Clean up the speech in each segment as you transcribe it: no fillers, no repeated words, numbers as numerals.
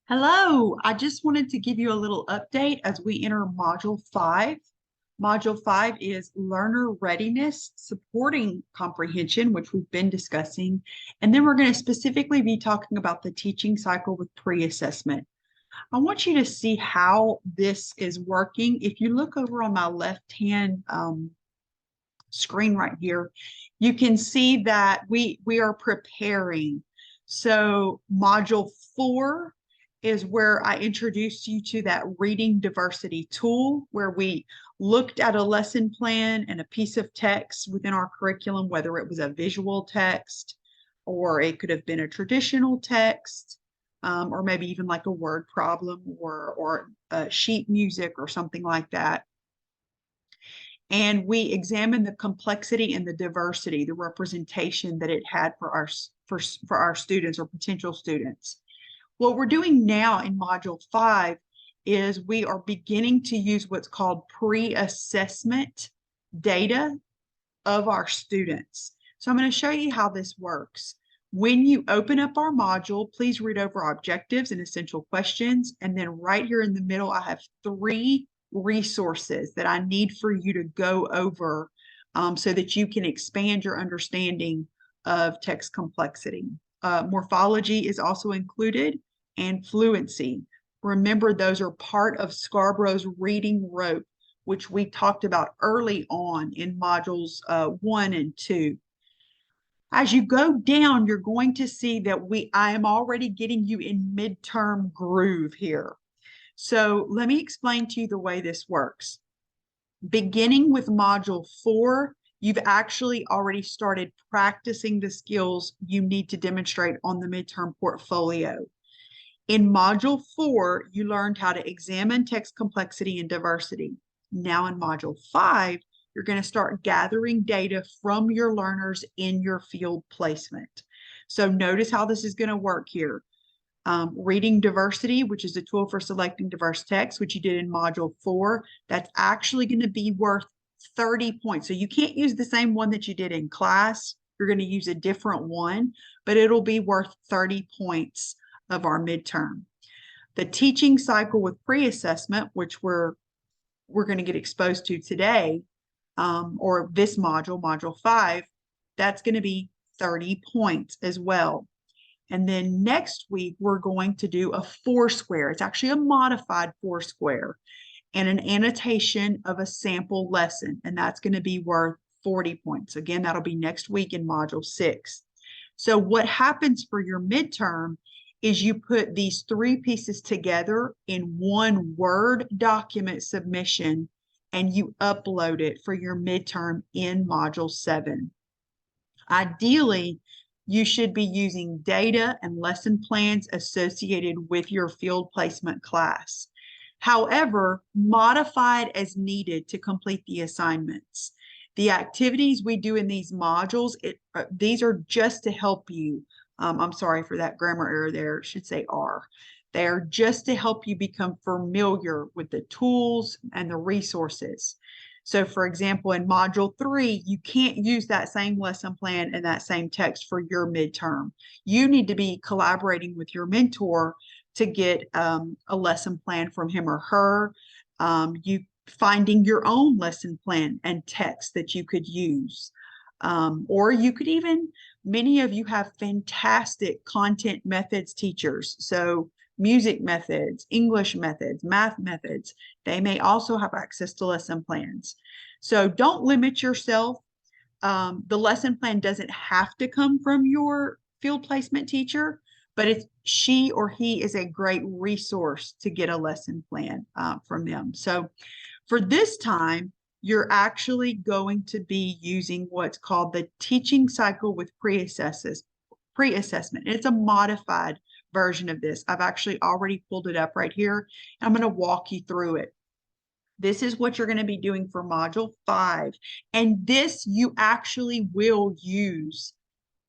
Hello, I just wanted to give you a little update as we enter Module 5. Module 5 is Learner Readiness Supporting Comprehension, which we've been discussing. And then we're going to specifically be talking about the teaching cycle with pre-assessment. I want you to see how this is working. If you look over on my left-hand screen right here, you can see that we are preparing. So Module 4 is where I introduced you to that reading diversity tool where we looked at a lesson plan and a piece of text within our curriculum, whether it was a visual text or it could have been a traditional text, or maybe even like a word problem or sheet music or something like that. And we examined the complexity and the diversity, the representation that it had for our students or potential students. What we're doing now in Module 5 is we are beginning to use what's called pre-assessment data of our students. So I'm going to show you how this works. When you open up our module, please read over our objectives and essential questions. And then right here in the middle, I have 3 resources that I need for you to go over so that you can expand your understanding of text complexity. Morphology is also included, and fluency. Remember, those are part of Scarborough's reading rope, which we talked about early on in modules 1 and 2. As you go down, you're going to see that I am already getting you in midterm groove here. So let me explain to you the way this works. Beginning with Module 4, you've actually already started practicing the skills you need to demonstrate on the midterm portfolio. In Module 4, you learned how to examine text complexity and diversity. Now in Module 5, you're going to start gathering data from your learners in your field placement. So notice how this is going to work here. Reading diversity, which is a tool for selecting diverse text, which you did in Module 4, that's actually going to be worth 30 points. So you can't use the same one that you did in class. You're going to use a different one, but it'll be worth 30 points of our midterm. The teaching cycle with pre-assessment, which we're going to get exposed to today, or this module, Module 5, that's going to be 30 points as well. And then next week, we're going to do a Foursquare. It's actually a modified Foursquare and an annotation of a sample lesson. And that's going to be worth 40 points. Again, that'll be next week in Module 6. So what happens for your midterm is you put these 3 pieces together in one Word document submission and you upload it for your midterm in Module 7. Ideally, you should be using data and lesson plans associated with your field placement class. However, modified as needed to complete the assignments. The activities we do in these modules, these are just to help you. I'm sorry for that grammar error there. It should say are. They are just to help you become familiar with the tools and the resources. So for example, in Module 3, you can't use that same lesson plan and that same text for your midterm. You need to be collaborating with your mentor to get a lesson plan from him or her. You finding your own lesson plan and text that you could use. Or you could even, many of you have fantastic content methods teachers. So music methods, English methods, math methods, they may also have access to lesson plans. So don't limit yourself. The lesson plan doesn't have to come from your field placement teacher, but she or he is a great resource to get a lesson plan from them. So for this time, you're actually going to be using what's called the teaching cycle with pre-assessment. It's a modified version of this. I've actually already pulled it up right here. I'm going to walk you through it. This is what you're going to be doing for Module 5. And this you actually will use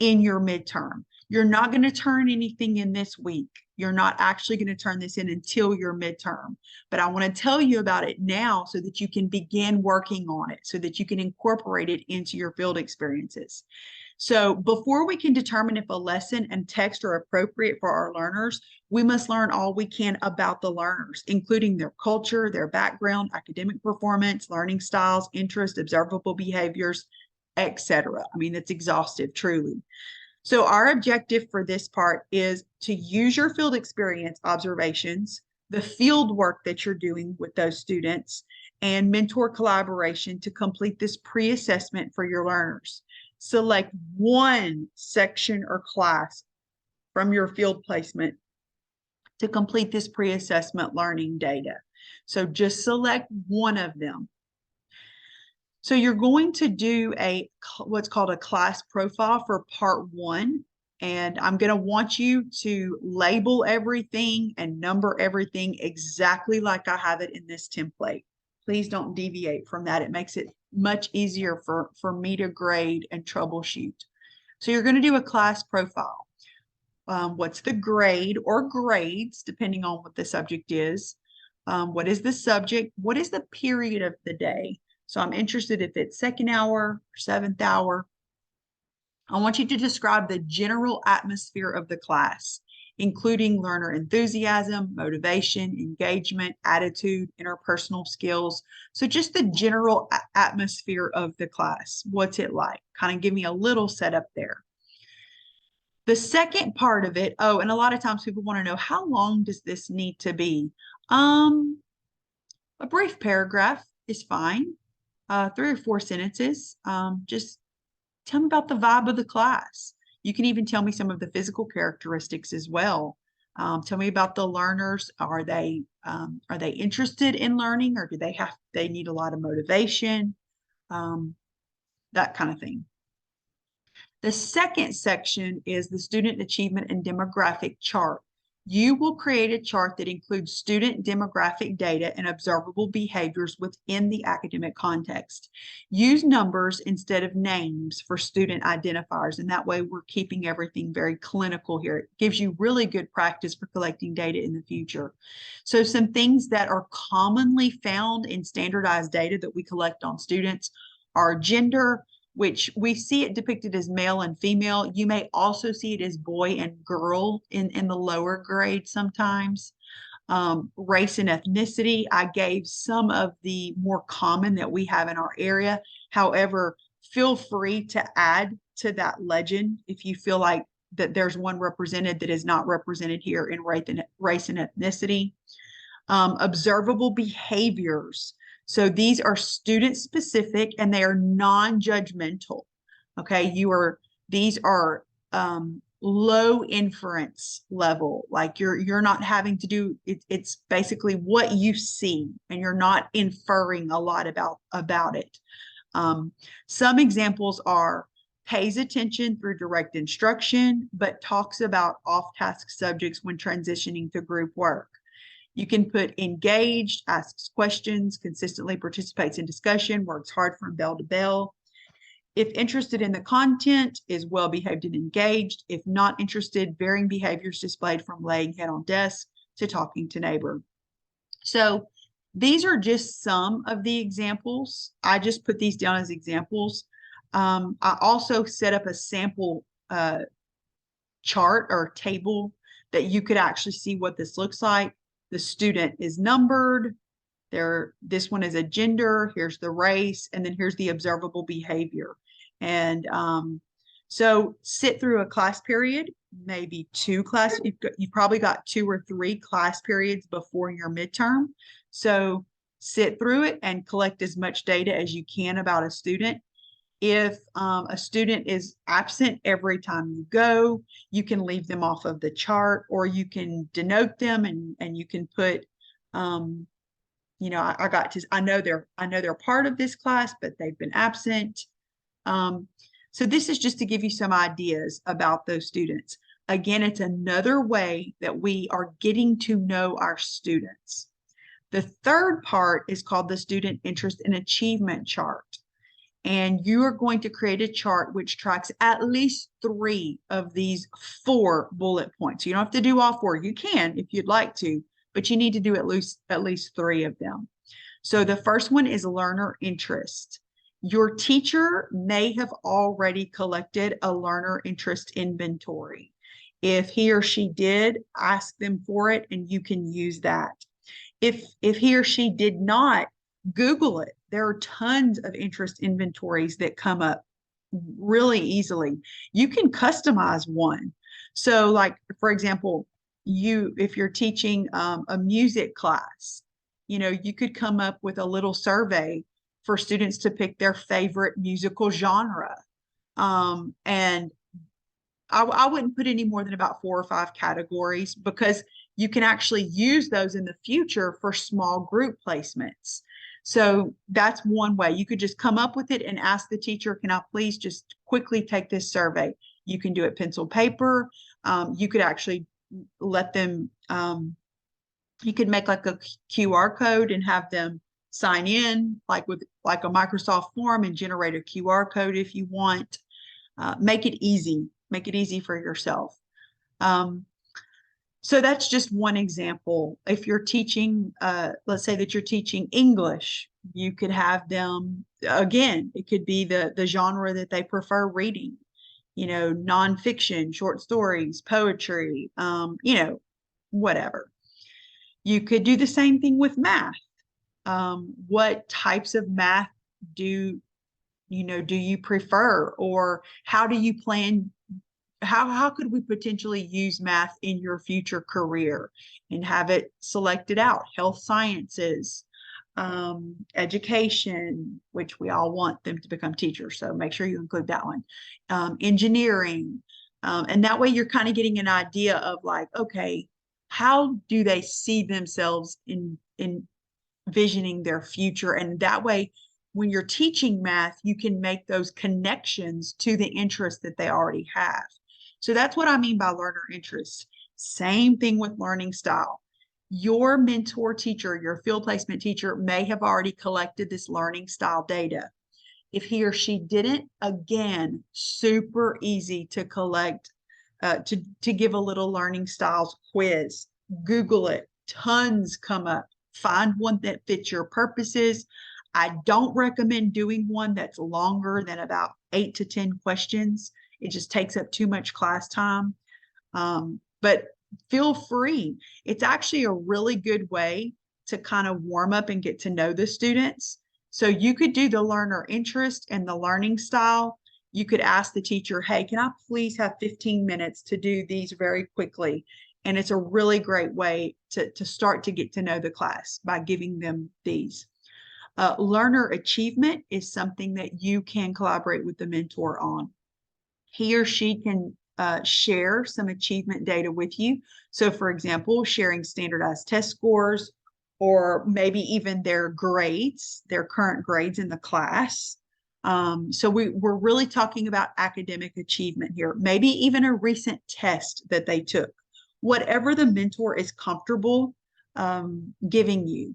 in your midterm. You're not going to turn anything in this week. You're not actually going to turn this in until your midterm. But I want to tell you about it now so that you can begin working on it, so that you can incorporate it into your field experiences. So before we can determine if a lesson and text are appropriate for our learners, we must learn all we can about the learners, including their culture, their background, academic performance, learning styles, interests, observable behaviors, etc. I mean, it's exhaustive, truly. So our objective for this part is to use your field experience observations, the field work that you're doing with those students, and mentor collaboration to complete this pre-assessment for your learners. Select one section or class from your field placement to complete this pre-assessment learning data. So just select one of them. So you're going to do what's called a class profile for part 1. And I'm going to want you to label everything and number everything exactly like I have it in this template. Please don't deviate from that. It makes it much easier for me to grade and troubleshoot. So you're going to do a class profile. What's the grade or grades, depending on what the subject is? What is the subject? What is the period of the day? So I'm interested if it's 2nd hour, 7th hour. I want you to describe the general atmosphere of the class, including learner enthusiasm, motivation, engagement, attitude, interpersonal skills. So just the general atmosphere of the class. What's it like? Kind of give me a little setup there. The second part of it, oh, and a lot of times people want to know, how long does this need to be? A brief paragraph is fine. 3 or 4 sentences. Just tell me about the vibe of the class. You can even tell me some of the physical characteristics as well. Tell me about the learners. Are they interested in learning, or do they need a lot of motivation? That kind of thing. The second section is the student achievement and demographic chart. You will create a chart that includes student demographic data and observable behaviors within the academic context. Use numbers instead of names for student identifiers, and that way we're keeping everything very clinical here. It gives you really good practice for collecting data in the future. So some things that are commonly found in standardized data that we collect on students are gender, which we see it depicted as male and female. You may also see it as boy and girl in the lower grade sometimes. Race and ethnicity, I gave some of the more common that we have in our area. However, feel free to add to that legend if you feel like that there's one represented that is not represented here in race and ethnicity. Observable behaviors. So these are student specific and they are non-judgmental. Okay, these are low inference level. Like you're not having to do it, it's basically what you see and you're not inferring a lot about it. Some examples are pays attention through direct instruction, but talks about off-task subjects when transitioning to group work. You can put engaged, asks questions, consistently participates in discussion, works hard from bell to bell. If interested in the content, is well behaved and engaged. If not interested, varying behaviors displayed from laying head on desk to talking to neighbor. So these are just some of the examples. I just put these down as examples. I also set up a sample chart or table that you could actually see what this looks like. The student is numbered. This one is a gender. Here's the race, and then here's the observable behavior. And so sit through a class period, maybe 2 classes. You've probably got 2 or 3 class periods before your midterm. So sit through it and collect as much data as you can about a student. If a student is absent every time you go, you can leave them off of the chart, or you can denote them and you can put, you know, I know they're part of this class, but they've been absent. So this is just to give you some ideas about those students. Again, it's another way that we are getting to know our students. The third part is called the student interest and achievement chart. And you are going to create a chart which tracks at least 3 of these 4 bullet points. You don't have to do all 4. You can if you'd like to, but you need to do at least 3 of them. So the first one is learner interest. Your teacher may have already collected a learner interest inventory. If he or she did, ask them for it and you can use that. If he or she did not, Google it. There are tons of interest inventories that come up really easily. You can customize one. So like, for example, if you're teaching a music class, you could come up with a little survey for students to pick their favorite musical genre. And I wouldn't put any more than about 4 or 5 categories because you can actually use those in the future for small group placements. So that's one way. You could just come up with it and ask the teacher, can I please just quickly take this survey? You can do it pencil paper. You could actually let them, you could make like a QR code and have them sign in like with like a Microsoft form and generate a QR code if you want. Make it easy for yourself. So that's just one example. If you're teaching, let's say that you're teaching English, you could have them, again, it could be the genre that they prefer reading, nonfiction, short stories, poetry, whatever. You could do the same thing with math. What types of math do you prefer, or how do you plan? How could we potentially use math in your future career and have it selected out? Health sciences, education, which we all want them to become teachers, so make sure you include that one. Engineering, and that way you're kind of getting an idea of like, okay, how do they see themselves in envisioning their future? And that way, when you're teaching math, you can make those connections to the interest that they already have. So that's what I mean by learner interest. Same thing with learning style. Your mentor teacher, your field placement teacher may have already collected this learning style data. If he or she didn't, again, super easy to collect, to give a little learning styles quiz. Google it. Tons come up. Find one that fits your purposes. I don't recommend doing one that's longer than about 8 to 10 questions. It just takes up too much class time. But feel free. It's actually a really good way to kind of warm up and get to know the students. So you could do the learner interest and the learning style. You could ask the teacher, hey, can I please have 15 minutes to do these very quickly? And it's a really great way to start to get to know the class by giving them these. Learner achievement is something that you can collaborate with the mentor on. He or she can share some achievement data with you. So for example, sharing standardized test scores, or maybe even their grades, their current grades in the class. So we're really talking about academic achievement here, maybe even a recent test that they took, whatever the mentor is comfortable giving you.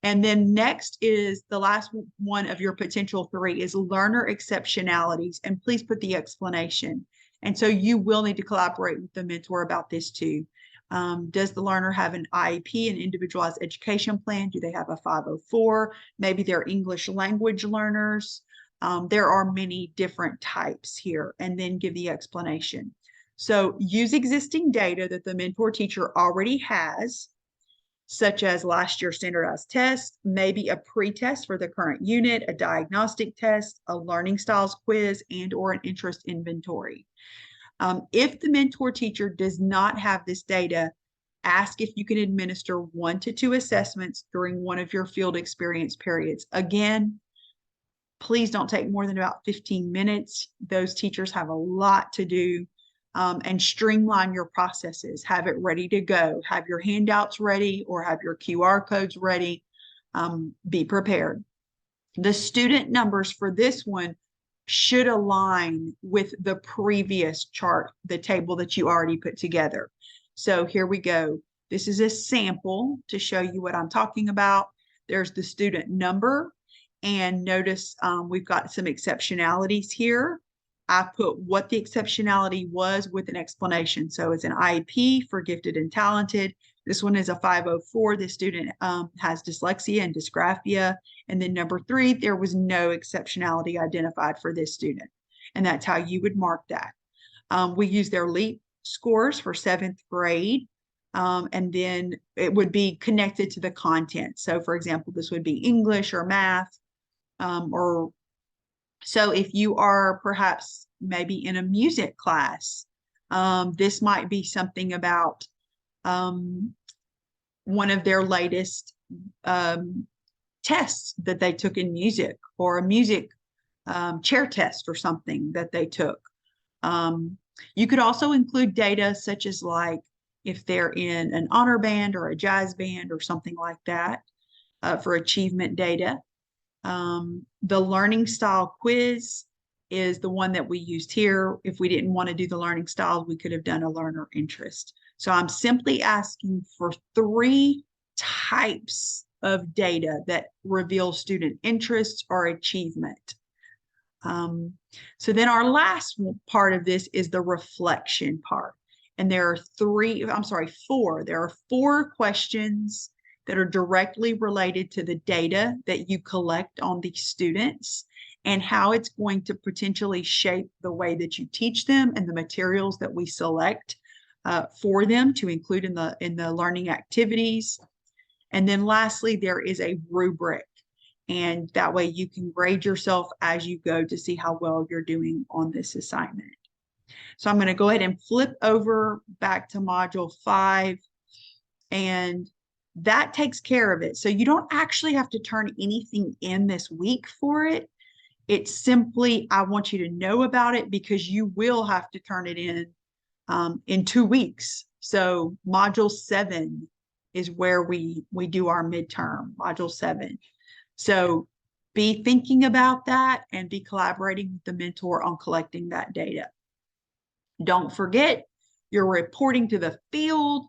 And then next is the last one of your potential 3 is learner exceptionalities. And please put the explanation. And so you will need to collaborate with the mentor about this too. Does the learner have an IEP, an individualized education plan? Do they have a 504? Maybe they're English language learners. There are many different types here, and then give the explanation. So use existing data that the mentor teacher already has, such as last year's standardized test, maybe a pre-test for the current unit, a diagnostic test, a learning styles quiz, and or an interest inventory. If the mentor teacher does not have this data, ask if you can administer 1 to 2 assessments during one of your field experience periods. Again, please don't take more than about 15 minutes. Those teachers have a lot to do. And streamline your processes. Have it ready to go. Have your handouts ready or have your QR codes ready. Be prepared. The student numbers for this one should align with the previous chart, the table that you already put together. So here we go. This is a sample to show you what I'm talking about. There's the student number, and notice we've got some exceptionalities here. I put what the exceptionality was with an explanation. So it's an IEP for gifted and talented. This one is a 504. The student has dyslexia and dysgraphia. And then number 3, there was no exceptionality identified for this student. And that's how you would mark that. We use their LEAP scores for 7th grade. And then it would be connected to the content. So for example, this would be English or math, or so if you are perhaps maybe in a music class, this might be something about one of their latest tests that they took in music, or a music chair test or something that they took. You could also include data such as like if they're in an honor band or a jazz band or something like that for achievement data. The learning style quiz is the one that we used here. If we didn't want to do the learning styles, we could have done a learner interest. So I'm simply asking for 3 types of data that reveal student interests or achievement. So then our last part of this is the reflection part. And there are 4. There are 4 questions that are directly related to the data that you collect on these students and how it's going to potentially shape the way that you teach them and the materials that we select for them to include in the learning activities. And then lastly, there is a rubric, and that way you can grade yourself as you go to see how well you're doing on this assignment. So I'm going to go ahead and flip over back to Module 5, and that takes care of it. So you don't actually have to turn anything in this week for it. It's simply, I want you to know about it because you will have to turn it in 2 weeks. So Module 7 is where we do our midterm, Module 7. So be thinking about that and be collaborating with the mentor on collecting that data. Don't forget, you're reporting to the field.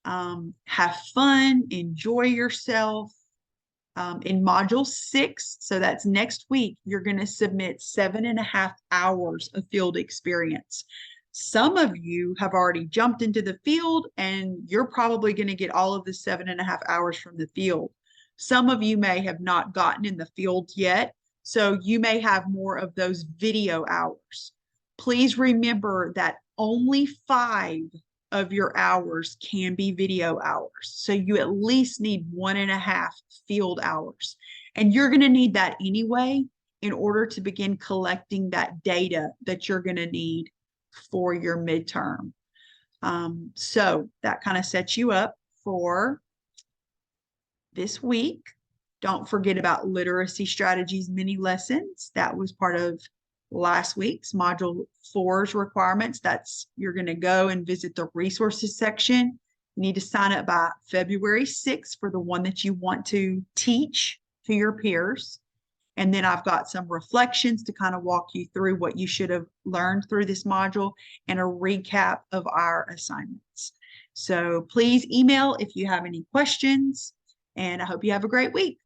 Have fun, enjoy yourself. In Module 6, so that's next week, you're going to submit 7.5 hours of field experience. Some of you have already jumped into the field, and you're probably going to get all of the 7.5 hours from the field. Some of you may have not gotten in the field yet, so you may have more of those video hours. Please remember that only 5 of your hours can be video hours. So you at least need 1.5 field hours. And you're going to need that anyway in order to begin collecting that data that you're going to need for your midterm. So that kind of sets you up for this week. Don't forget about literacy strategies mini lessons. That was part of last week's Module 4's requirements. That's, you're going to go and visit the resources section. You need to sign up by February 6th for the one that you want to teach to your peers. And then I've got some reflections to kind of walk you through what you should have learned through this module and a recap of our assignments. So please email if you have any questions, and I hope you have a great week.